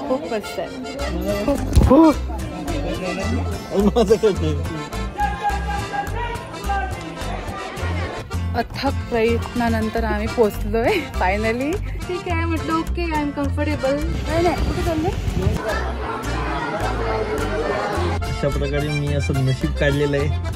खूप मस्त आहे, खूप. अथक प्रयत्नानंतर आम्ही पोचलोय फायनली. ठीक आहे म्हटलं, ओके आय एम कम्फर्टेबल. नाही कुठे चालले? अशा प्रकारे मी असं नशीब काढलेलं आहे.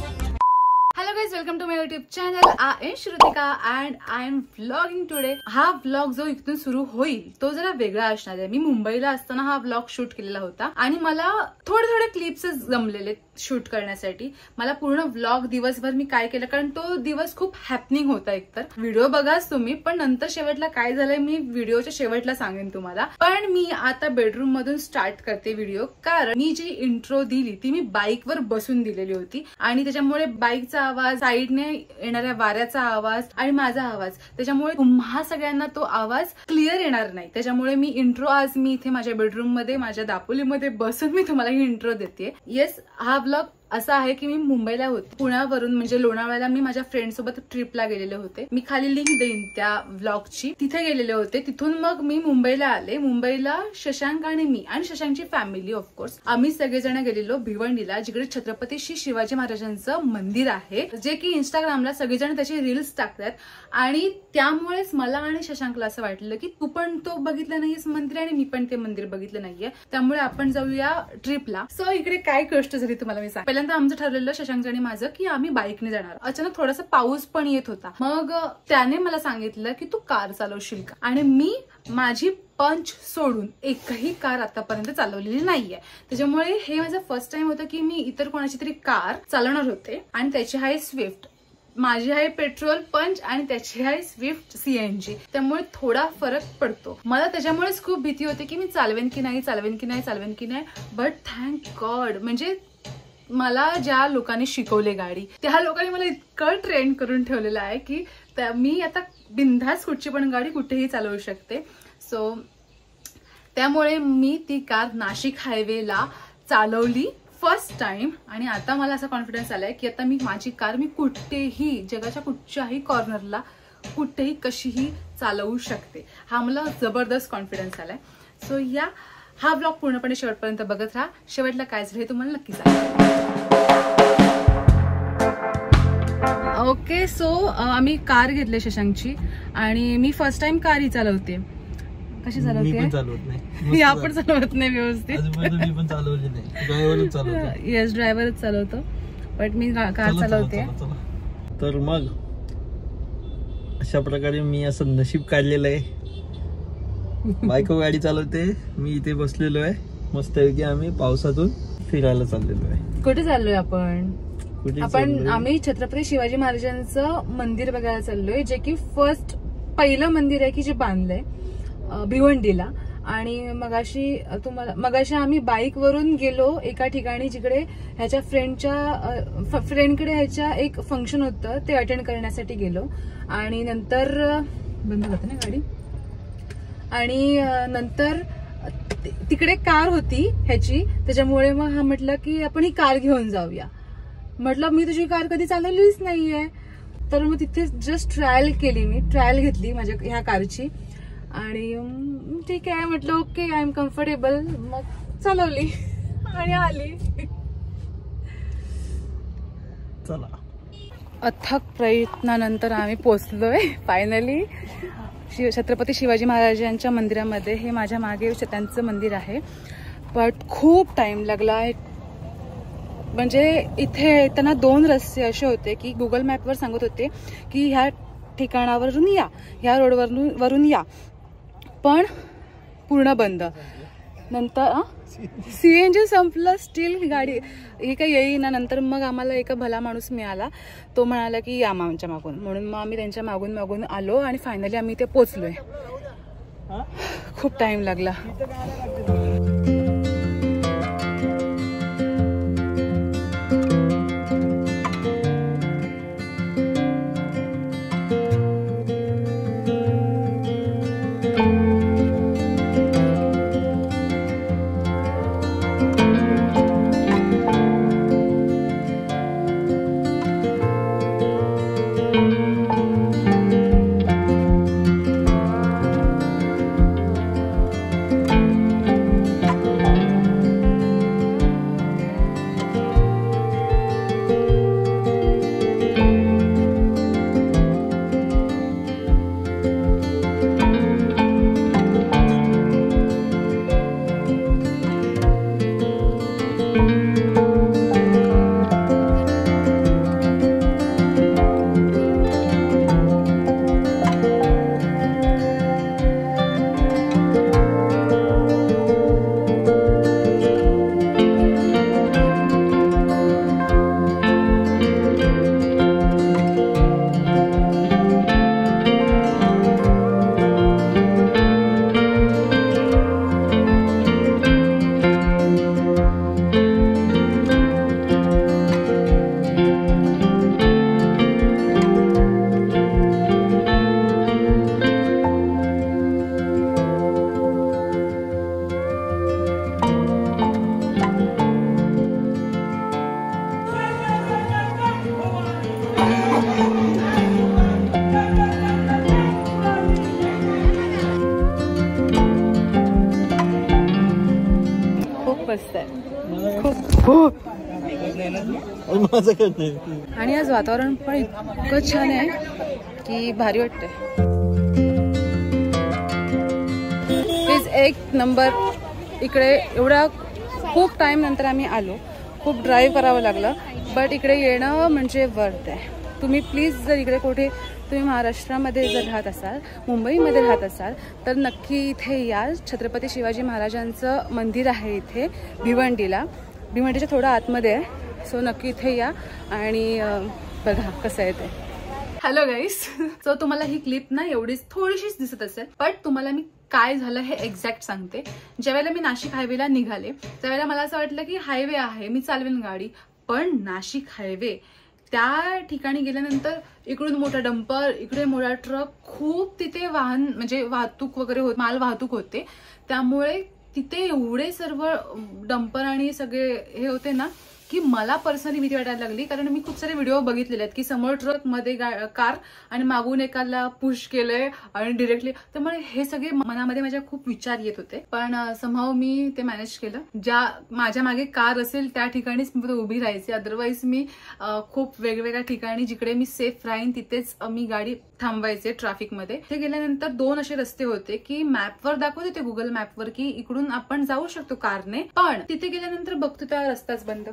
Welcome to my YouTube channel. I am Shrutika and I am vlogging today. हा व्लॉग जो इथून सुरू होईल तो जरा वेगळा असणार आहे. मी मुंबईला असताना हा व्लॉग शूट केलेला होता आणि मला थोडे क्लिप्स जमलेले शूट करण्यासाठी. मला पूर्ण व्लॉग दिवसभर मी काय केलं, कारण तो दिवस खूप हॅपनिंग होता. एकतर व्हिडिओ बघाच तुम्ही, पण नंतर शेवटला काय झालंय मी व्हिडिओच्या शेवटला सांगेन तुम्हाला. पण मी आता बेडरूम मधून स्टार्ट करते व्हिडिओ, कारण मी जी इंट्रो दिली ती मी बाईकवर बसून दिलेली होती आणि त्याच्यामुळे बाईकचा आवाज, साईडने येणाऱ्या वाऱ्याचा आवाज आणि माझा आवाज, त्याच्यामुळे तुम्हा सगळ्यांना तो आवाज क्लिअर येणार नाही. त्याच्यामुळे मी इंट्रो आज मी इथे माझ्या बेडरूम मध्ये माझ्या दापोलीमध्ये बसून मी तुम्हाला ही इंट्रो देते. येस, हा व्लॉग असा आहे की मी मुंबईला होते, पुण्यावरून म्हणजे लोणावळ्याला मी माझ्या फ्रेंड सोबत ट्रिपला गेलेले होते. मी खाली लिंक देईन त्या व्लॉगची. तिथे गेलेले होते. तिथून मग मी मुंबईला आले. मुंबईला शशांक आणि मी आणि शशांकची फॅमिली ऑफकोर्स आम्ही सगळेजण गेलेलो भिवंडीला, जिकडे छत्रपती श्री शिवाजी महाराजांचं मंदिर आहे, जे की इंस्टाग्रामला सगळेजण त्याचे रील्स टाकतात. आणि त्यामुळेच मला आणि शशांकला असं वाटलं की तू पण तो बघितलं नाहीयेस मंदिर आणि मी पण ते मंदिर बघितलं नाहीये, त्यामुळे आपण जाऊया ट्रिपला. सो इकडे काय गोष्ट झाली तुम्हाला मी सांग. पहिल्यांदा आमचं ठरलेलं शशांक आणि माझं की आम्ही बाईकने जाणार. अचानक थोडासा पाऊस पण येत होता. मग त्याने मला सांगितलं की तू कार चालवशील का, आणि मी माझी पंच सोडून एकही कार आतापर्यंत चालवलेली नाहीये. त्याच्यामुळे हे माझं फर्स्ट टाइम होतं की मी इतर कोणाची तरी कार चालवणार होते. आणि त्याची आहे स्विफ्ट, माझी आहे पेट्रोल पंच आणि त्याची आहे स्विफ्ट सीएनजी. त्यामुळे थोडा फरक पडतो. मला त्याच्यामुळेच खूप भीती होती की मी चालवेन की नाही. बट थँक गॉड, म्हणजे मला ज्या लोकांनी शिकवले गाडी, त्या लोकांनी मला इतकं ट्रेन करून ठेवलेलं आहे की मी आता बिनधास्त कुठची पण गाडी कुठेही चालवू शकते. सो त्यामुळे मी ती कार नाशिक हायवेला चालवली फर्स्ट टाइम. आणि आता मला असा कॉन्फिडन्स आलाय की आता मी माझी कार मी कुठेही जगाच्या कुठच्याही कॉर्नरला कुठेही कशीही चालवू शकते. हा मला जबरदस्त कॉन्फिडन्स आलाय. सो हा ब्लॉग पूर्णपणे शेवटपर्यंत बघत राहा. शेवटला काय झालं हे तुम्हाला नक्की सांगेन. ओके, सो आम्ही कार घेतली शशांकची आणि मी फर्स्ट टाइम कार ही चालवते. कशी चालवते? आपण चालवत नाही व्यवस्थित. येस, ड्रायव्हरच चालवतो, बट मी कार चालवते. तर मग अशा प्रकारे मी असं नशीब काढलेलं आहे. बायको गाडी चालवते, मी इथे बसलेलो आहे मस्तपैकी. आम्ही पावसातून फिरायला चाललेलो आहे. कुठे चाललोय आपण? आम्ही छत्रपती शिवाजी महाराजांचं मंदिर बघायला चाललोय, जे की पहिलं मंदिर आहे की जे बांधलंय भिवंडीला. आणि मगाशी आम्ही बाईक वरून गेलो एका ठिकाणी, जिकडे ह्याच्या फ्रेंडकडे ह्याच्या एक फंक्शन होतं, ते अटेंड करण्यासाठी गेलो. आणि नंतर बंद होतं ना गाडी, आणि नंतर तिकडे कार होती ह्याची, त्याच्यामुळे मग हा म्हटलं की आपण ही कार घेऊन जाऊया. म्हटलं मी तुझी कार कधी चालवलीच नाहीये. तर मग तिथे जस्ट ट्रायल घेतली माझ्या ह्या कारची. आणि ठीक आहे म्हटलं, ओके आय एम कम्फर्टेबल. मग चालवली आणि आली. चला, अथक प्रयत्नानंतर आम्ही पोचलोय फायनली छत्रपती शिवाजी महाराजांच्या मंदिरामध्ये. हे माझ्या मागे त्यांचं मंदिर आहे, बट खूप टाइम लागला. म्हणजे इथे येताना 2 रस्ते असे होते की गुगल मॅपवर सांगत होते की ह्या ठिकाणावरून या, ह्या रोडवरून या, पण पूर्ण बंद. नंतर सीएनजी संपलं, स्टील गाडी ही काही येईना. नंतर मग आम्हाला एक भला माणूस मिळाला, तो म्हणाला की या आमच्या मागून, म्हणून मग आम्ही त्यांच्या मागून आलो आणि फायनली आम्ही ते पोचलोय. खूप टाइम लागला. मस्त आहे खूप. आणि आज वातावरण पण इतकं छान आहे की भारी वाटतंय. प्लीज एक नंबर. इकडे एवढा खूप टाइम नंतर आम्ही आलो, खूप ड्राईव्ह करावं लागलं, बट इकडे येणं म्हणजे वर्थ आहे. तुम्ही प्लीज जर इकडे कुठे तुम्ही महाराष्ट्रामध्ये जर राहत असाल, मुंबईमध्ये राहत असाल तर नक्की इथे या. छत्रपती शिवाजी महाराजांचं मंदिर आहे इथे भिवंडीला, भिवंडीच्या थोडं आतमध्ये आहे. सो नक्की इथे या आणि बघा कसं आहे ते. हॅलो गाईस, सो तुम्हाला ही क्लिप ना एवढीच थोडीशीच दिसत असेल, बट तुम्हाला मी काय झालं हे एक्झॅक्ट सांगते. ज्यावेळेला मी नाशिक हायवेला निघाले त्यावेळेला मला असं वाटलं की हायवे आहे, मी चालवेन गाडी, पण नाशिक हायवे त्या ठिकाणी गेल्यानंतर इकडून मोठा डंपर, इकडे मोठा ट्रक, खूप तिथे वाहन म्हणजे वाहतूक वगैरे होत, माल वाहतूक होते. त्यामुळे तिथे एवढे सर्व डंपर आणि सगळे हे होते ना की मला पर्सनली भीती वाटायला लागली. कारण मी खूप सारे व्हिडिओ बघितलेले आहेत की समोर ट्रक मध्ये कार आणि मागून एकाला पुश केलंय आणि डिरेक्टली. त्यामुळे हे सगळे मनामध्ये माझ्या खूप विचार येत होते, पण समहाव मी ते मॅनेज केलं. ज्या माझ्या मागे कार असेल त्या ठिकाणीच मी उभी राहायची, अदरवाईज मी खूप वेगवेगळ्या ठिकाणी जिकडे मी सेफ राहीन तिथेच मी गाडी थांबवायचे ट्रॅफिकमध्ये. ते गेल्यानंतर 2 असे रस्ते होते की मॅपवर दाखवत होते, गुगल मॅपवर, की इकडून आपण जाऊ शकतो कारने, पण तिथे गेल्यानंतर बघतो त्या रस्ताच बंद.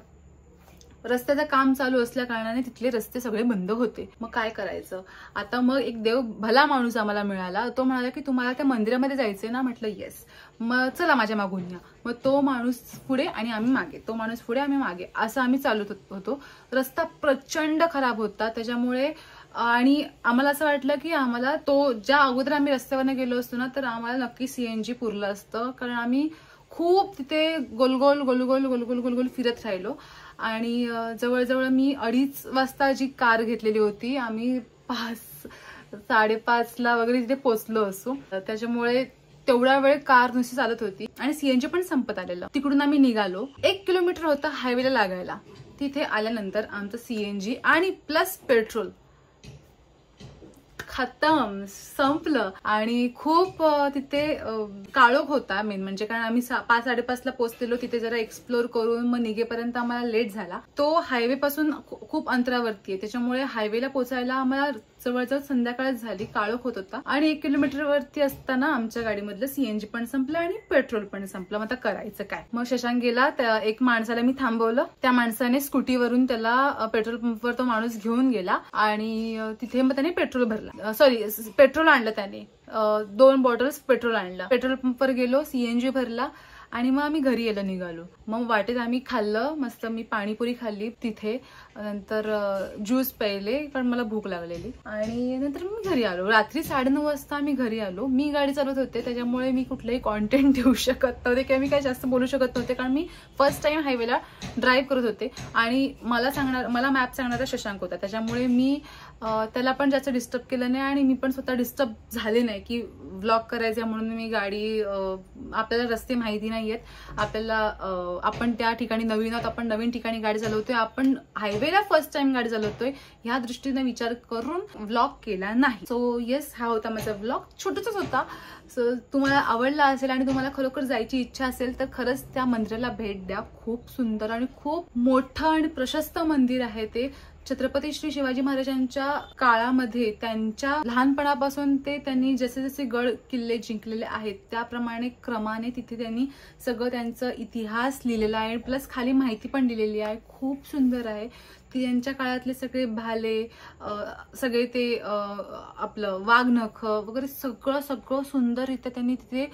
रस्त्याचं काम चालू असल्या कारणाने तिथले रस्ते सगळे बंद होते. मग काय करायचं आता? मग एक देव भला माणूस आम्हाला मिळाला. तो म्हणाला की तुम्हाला त्या मंदिरामध्ये जायचंय ना? म्हटलं येस. मग चला माझ्या मागून या. मग तो माणूस पुढे आणि आम्ही मागे, तो माणूस पुढे आम्ही मागे, असं आम्ही चालत होतो. रस्ता प्रचंड खराब होता त्याच्यामुळे. आणि आम्हाला असं वाटलं की आम्हाला तो ज्या अगोदर आम्ही रस्त्यावरनं गेलो असतो ना तर आम्हाला नक्की CNG पुरलं असतं, कारण आम्ही खूप तिथे गोलगोल गोलगोल गोलगोल गोलगोल फिरत राहिलो. आणि जवळजवळ मी 2:30 वाजता जी कार घेतलेली होती, आम्ही 5-5:30 वगैरे तिथे पोहोचलो असो. त्याच्यामुळे तेवढा वेळ कार नुसती चालत होती आणि CNG पण संपत आलेलं. तिकडून आम्ही निघालो. 1 किलोमीटर होता हायवेला लागायला. तिथे आल्यानंतर आमचं CNG आणि प्लस पेट्रोल खतम, संपलं. आणि खूप तिथे काळोख होता मेन म्हणजे, कारण आम्ही 5-5:30 पोहोचलेलो. तिथे जरा एक्सप्लोर करून मग निघेपर्यंत आम्हाला लेट झाला. तो हायवे पासून खूप अंतरावरती आहे, त्याच्यामुळे हायवेला पोहोचायला आम्हाला जवळजवळ संध्याकाळच झाली. काळोख होत होता आणि 1 किलोमीटर वरती असताना आमच्या गाडीमधलं CNG पण संपलं आणि पेट्रोल पण संपलं. मग आता करायचं काय? मग शशांक गेला. त्या एक माणसाला मी थांबवलं. त्या माणसाने स्कूटीवरून त्याला पेट्रोल पंपवर तो माणूस घेऊन गेला आणि तिथे मग त्याने पेट्रोल भरला. पेट्रोल आणलं त्याने. 2 बॉटल्स पेट्रोल आणलं. पेट्रोल पंपवर गेलो, CNG भरला आणि मग आम्ही घरी यायला निघालो. मग वाटेत आम्ही खाल्लं मस्त. मी पाणीपुरी खाल्ली तिथे, नंतर ज्यूस प्यायले कारण मला भूक लागलेली, आणि नंतर मी घरी आलो. रात्री 9:30 वाजता आम्ही घरी आलो. मी गाडी चालवत होते त्याच्यामुळे मी कुठलंही कॉन्टेंट देऊ शकत नव्हते किंवा मी काही जास्त बोलू शकत नव्हते, कारण मी फर्स्ट टाइम हायवेला ड्राईव्ह करत होते आणि मला मॅप सांगणारा शशांक होता. त्याच्यामुळे मी त्याला पण जास्त डिस्टर्ब केलं नाही आणि मी पण स्वतः डिस्टर्ब झाले नाही की व्लॉग करायचे म्हणून मी गाडी. आपल्याला रस्ते माहिती नाहीयेत, आपल्याला आपण त्या ठिकाणी नवीन आहोत, आपण नवीन ठिकाणी गाडी चालवतोय, आपण हायवेला फर्स्ट टाइम गाडी चालवतोय, ह्या दृष्टीने विचार करून व्लॉग केला नाही. सो येस, हा होता माझा व्लॉग. छोटाच होता. सो तुम्हाला आवडला असेल आणि तुम्हाला खरोखर जायची इच्छा असेल तर खरंच त्या मंदिराला भेट द्या. खूप सुंदर आणि खूप मोठं आणि प्रशस्त मंदिर आहे ते. छत्रपती श्री शिवाजी महाराजांच्या काळामध्ये त्यांच्या लहानपणापासून ते त्यांनी जसे जसे गड किल्ले जिंकलेले आहेत त्याप्रमाणे क्रमाने तिथे त्यांनी सगळं त्यांचा इतिहास लिहिलेला आहे, प्लस खाली माहिती पण दिलेली आहे. खूप सुंदर आहे. त्यांच्या काळातले सगळे भाले, सगळे ते आपलं वाघनख वगैरे सगळं सुंदररित्या त्यांनी तिथे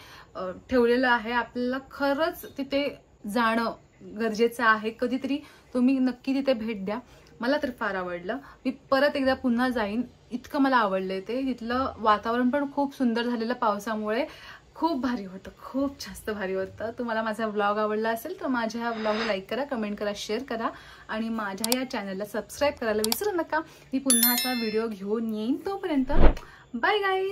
ठेवलेलं आहे. आपल्याला खरंच तिथे जाणं गरजेचं आहे. कधीतरी तुम्ही नक्की तिथे भेट द्या. मला तर फार आवडलं. मी परत एकदा पुन्हा जाईन, इतकं मला आवडलंय ते. तिथलं वातावरण पण खूप सुंदर झालेलं पावसामुळे. खूप भारी होतं, खूप जास्त भारी होतं. तुम्हाला माझा व्लॉग आवडला असेल तर माझ्या ह्या व्लॉगला लाईक करा, कमेंट करा, शेअर करा आणि माझ्या या चॅनलला सबस्क्राईब करायला विसरू नका. मी पुन्हा असा व्हिडिओ घेऊन येईन. तोपर्यंत बाय गाईज.